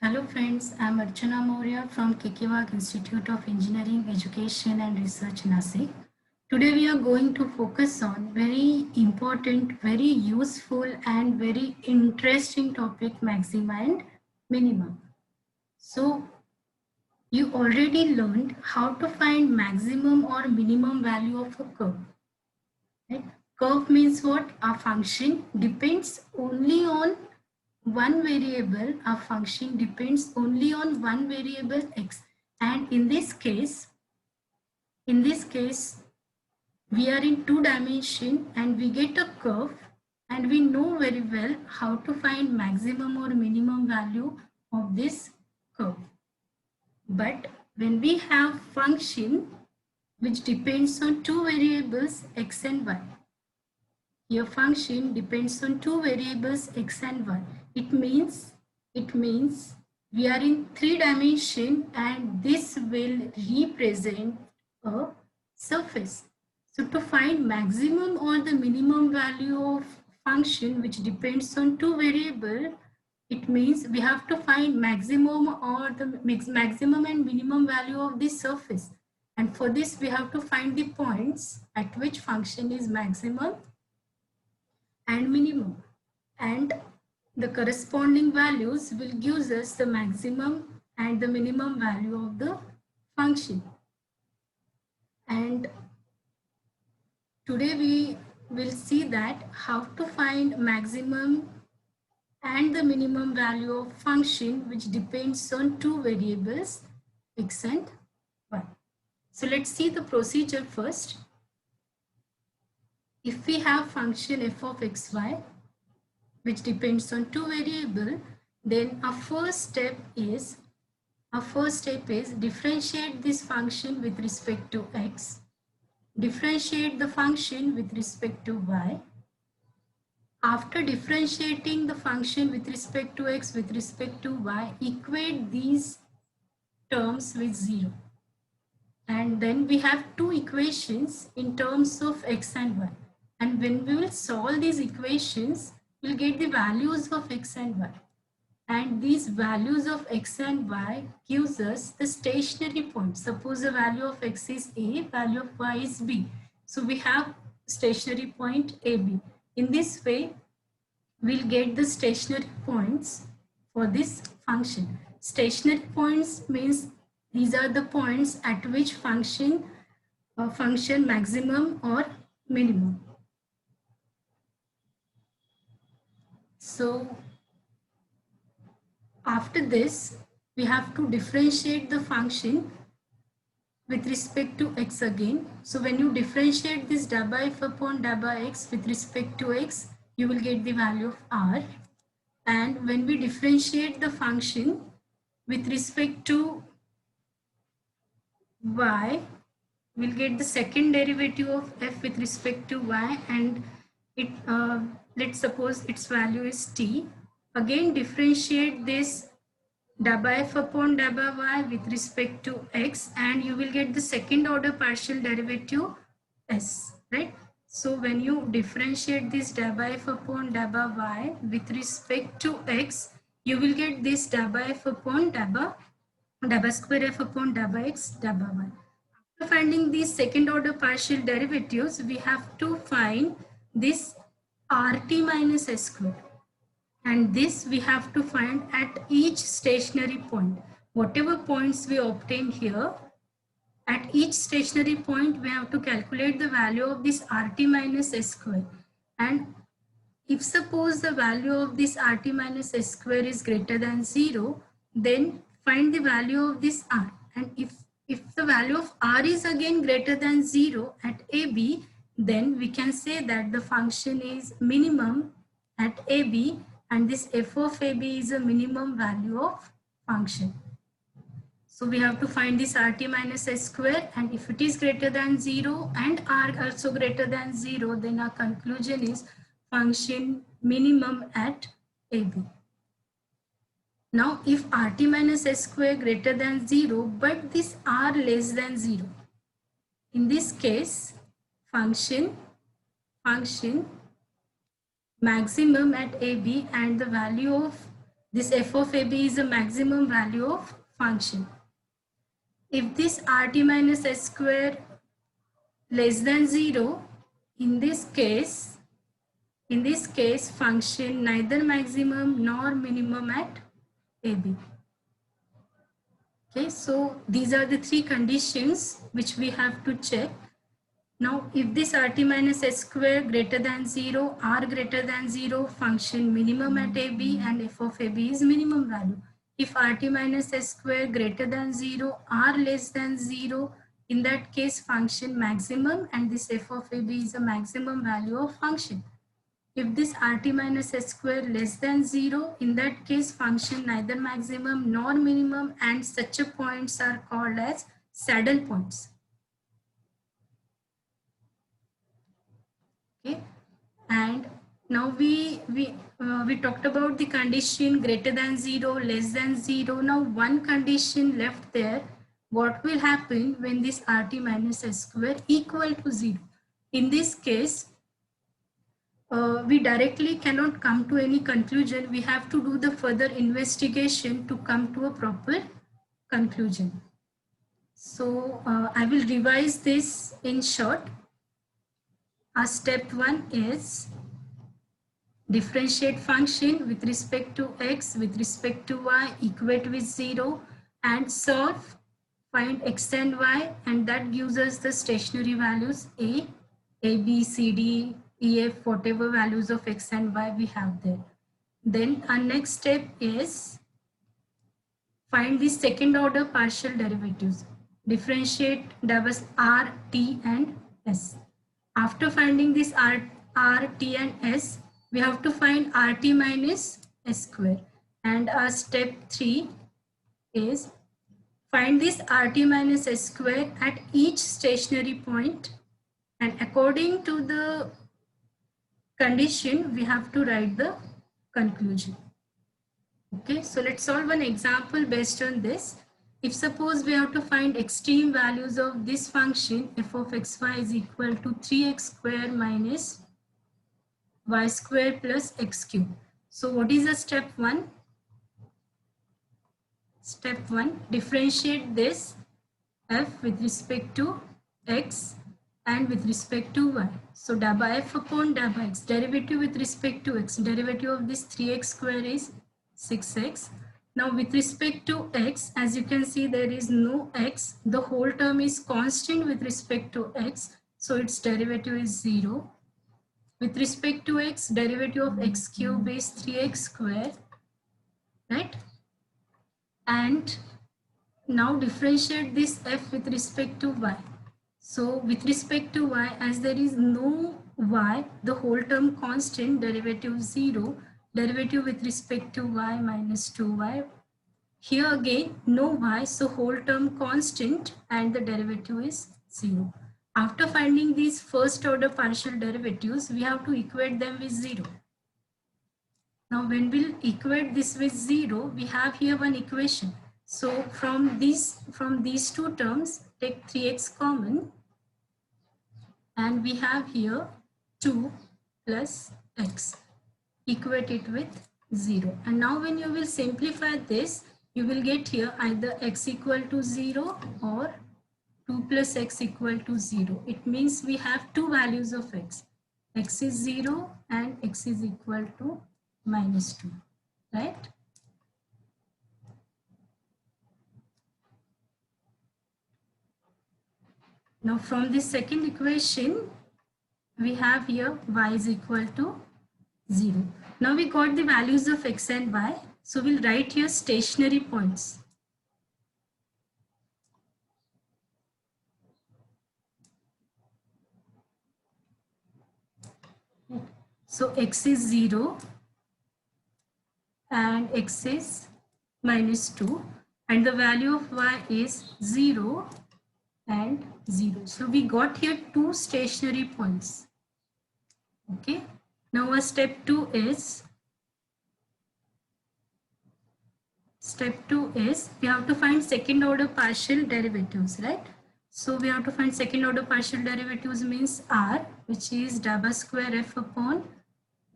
Hello friends, I am Archana Maurya from Kekewag Institute of Engineering, Education and Research, Nasik. Today we are going to focus on very important, very useful and very interesting topic, maxima and minimum. So you already learned how to find maximum or minimum value of a curve. Right? Curve means what? A function depends only on one variable. A function depends only on one variable x, and in this case we are in two dimension and we get a curve, and we know very well how to find maximum or minimum value of this curve. But when we have function which depends on two variables x and y, your function depends on two variables x and y. It means we are in three dimension and this will represent a surface. So to find maximum or the minimum value of function which depends on two variable, it means we have to find maximum or the maximum and minimum value of this surface. And for this we have to find the points at which function is maximum and minimum, and the corresponding values will give us the maximum and the minimum value of the function. And today we will see that how to find maximum and the minimum value of function which depends on two variables x and y. So let's see the procedure first. If we have function f of xy which depends on two variables, then our first step is differentiate this function with respect to x, differentiate the function with respect to y. After differentiating the function with respect to x with respect to y, equate these terms with 0. And then we have two equations in terms of x and y. And when we will solve these equations, we'll get the values of x and y. And these values of x and y gives us the stationary point. Suppose the value of x is a, value of y is b. So we have stationary point AB. In this way, we'll get the stationary points for this function. Stationary points means these are the points at which function maximum or minimum. So after this, we have to differentiate the function with respect to x again. So when you differentiate this f upon x with respect to x, you will get the value of r. And when we differentiate the function with respect to y, we'll get the second derivative of f with respect to y, and it let's suppose its value is t. Again differentiate this f upon y with respect to x, and you will get the second order partial derivative s, right? So when you differentiate this f upon y with respect to x, you will get this f upon square f upon x y. After finding these second order partial derivatives, we have to find this rt minus s square. And this we have to find at each stationary point. Whatever points we obtain here, at each stationary point we have to calculate the value of this rt minus s square. And if suppose the value of this rt minus s square is greater than 0, then find the value of this r. And if the value of r is again greater than 0 at AB, then we can say that the function is minimum at AB, and this f of AB is a minimum value of function. So we have to find this rt minus s square, and if it is greater than 0 and r also greater than 0, then our conclusion is function minimum at AB. Now if rt minus s square greater than 0 but this r less than 0, in this case function maximum at AB and the value of this f of AB is the maximum value of function. If this RT minus S square less than 0, in this case function neither maximum nor minimum at AB. Okay, so these are the three conditions which we have to check. Now, if this RT minus S square greater than 0, R greater than 0, function minimum at AB and f of AB is minimum value. If RT minus S square greater than 0, R less than 0, in that case function maximum and this f of AB is a maximum value of function. If this RT minus S square less than 0, in that case function neither maximum nor minimum and such a points are called as saddle points. Okay, and now we talked about the condition greater than 0, less than 0. Now one condition left there. What will happen when this RT minus S square equal to 0? In this case, we directly cannot come to any conclusion. We have to do the further investigation to come to a proper conclusion. So I will revise this in short. Step 1 is differentiate function with respect to x, with respect to y, equate with 0 and solve, find x and y, and that gives us the stationary values a, b, c, d, e, f, whatever values of x and y we have there. Then our next step is find the second order partial derivatives. Differentiate doubles r, t and s. After finding this r, t and s, we have to find RT minus S square. And our step 3 is find this RT minus S square at each stationary point. And according to the condition, we have to write the conclusion. Okay, so let's solve an example based on this. If suppose we have to find extreme values of this function, f of xy is equal to 3x square minus y square plus x cube. So what is the step 1? Step 1, differentiate this f with respect to x and with respect to y. So dabba f upon dabba x, derivative with respect to x, derivative of this 3x square is 6x. Now with respect to x, as you can see there is no x, the whole term is constant with respect to x, so its derivative is 0. With respect to x, derivative of x cube is 3x square, right? And now differentiate this f with respect to y. So with respect to y, as there is no y, the whole term constant, derivative 0, derivative with respect to y minus 2y. Here again, no y, so whole term constant and the derivative is 0. After finding these first order partial derivatives, we have to equate them with 0. Now when we'll equate this with 0, we have here one equation. So from these two terms, take 3x common and we have here 2 plus x. Equate it with 0. And now when you will simplify this, you will get here either x equal to 0 or 2 plus x equal to 0. It means we have two values of x. X is 0 and x is equal to minus 2, right? Now from this second equation, we have here y is equal to 0. Now we got the values of x and y. So we'll write here stationary points. So x is 0 and x is minus 2 and the value of y is 0 and 0. So we got here two stationary points. Okay. Now our step 2 is we have to find second order partial derivatives, right? So we have to find second order partial derivatives means r, which is dabba square f upon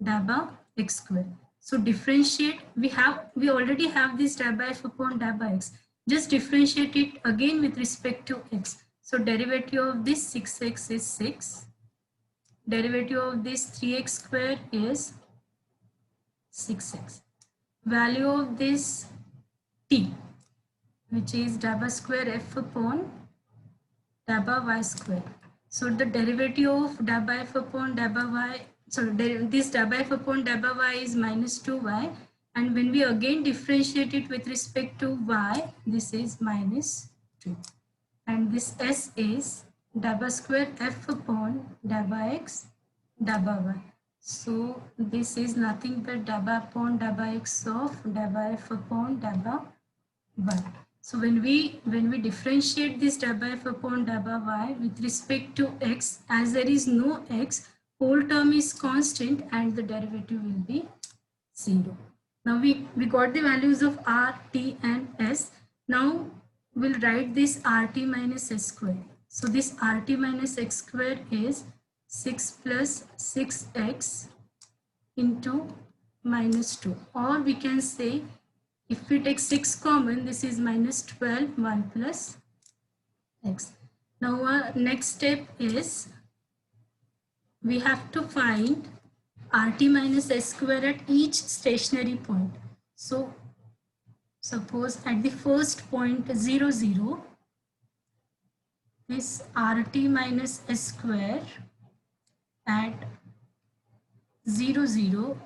dabba x square. So differentiate, we already have this dab by f upon dab by x. Just differentiate it again with respect to x. So derivative of this 6x is 6. Derivative of this 3x square is 6x. Value of this t, which is dabba square f upon dabba y square. So the derivative of dabba f upon dabba y, so this dabba f upon dabba y is minus 2y, and when we again differentiate it with respect to y, this is minus 2. And this s is dabba square f upon dabba x dabba y. So this is nothing but dabba upon dabba x of dabba f upon dabba y. So when we differentiate this dabba f upon dabba y with respect to x, as there is no x, whole term is constant and the derivative will be 0. Now we got the values of r, t and s. Now we'll write this rt minus s square. So this rt minus x square is 6 plus 6x into minus 2, or we can say if we take 6 common, this is minus 12, 1 plus x. Now our next step is we have to find rt minus s square at each stationary point. So suppose at the first point 0, 0, this rt minus s square at 0, 0.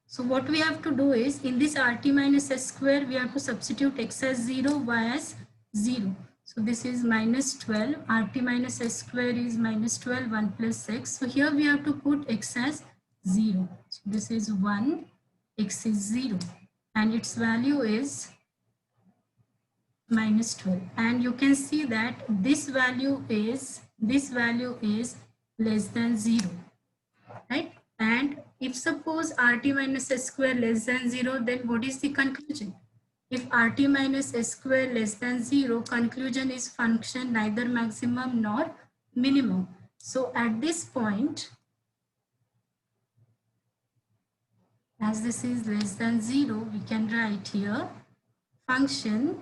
So what we have to do is in this rt minus s square, we have to substitute x as 0, y as 0. So this is minus 12, rt minus s square is minus 12, 1 plus x. So here we have to put x as 0. So this is 1, x is 0, and its value is minus 12. And you can see that this value is less than 0, right? And if suppose rt minus s square less than 0, then what is the conclusion? If rt minus s square less than 0, conclusion is function neither maximum nor minimum. So at this point, as this is less than 0, we can write here function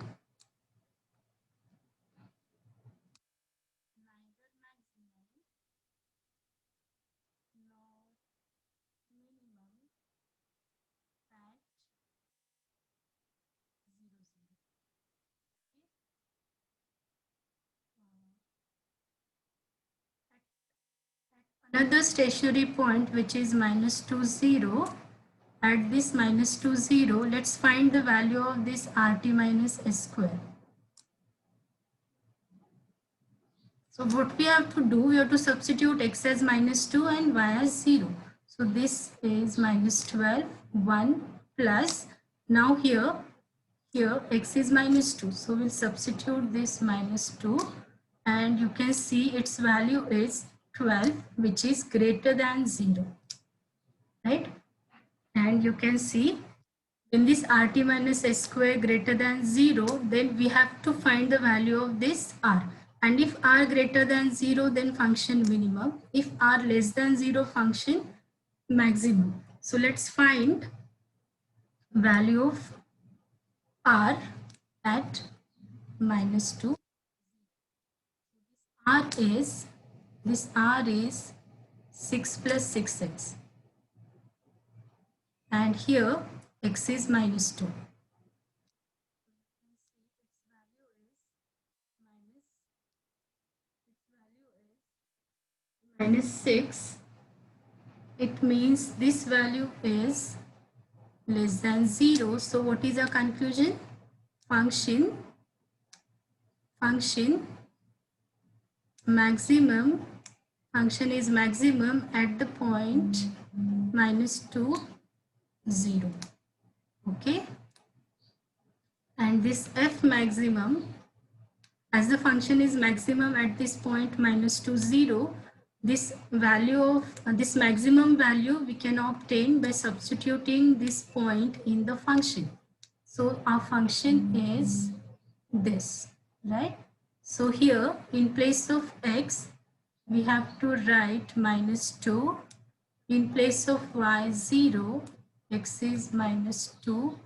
neither maximum nor minimum at 0, 0. Another stationary point which is minus 2, 0. At this minus 2, 0, let's find the value of this rt minus s square. So what we have to do, we have to substitute x as minus 2 and y as 0. So this is minus 12, 1 plus, now here x is minus 2. So we'll substitute this minus 2 and you can see its value is 12, which is greater than 0, right? And you can see when this rt minus s square greater than 0, then we have to find the value of this r. And if r greater than 0, then function minimum. If r less than 0, function maximum. So let's find value of r at minus 2. This r is 6 plus 6x. And here x is minus 2. Minus 6, it means this value is less than 0. So what is our conclusion? Function maximum, function is maximum at the point minus 2, 0. Okay. And this f maximum, as the function is maximum at this point minus 2, 0, this value of this maximum value we can obtain by substituting this point in the function. So our function is this, right? So here in place of x, we have to write minus 2. In place of y, 0. x is minus 2,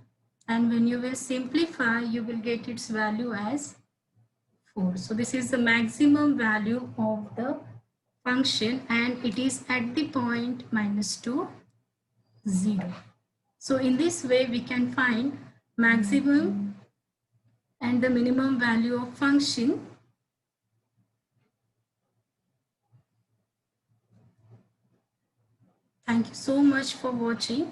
and when you will simplify, you will get its value as 4. So this is the maximum value of the function, and it is at the point minus 2, 0. So in this way, we can find maximum and the minimum value of function. Thank you so much for watching.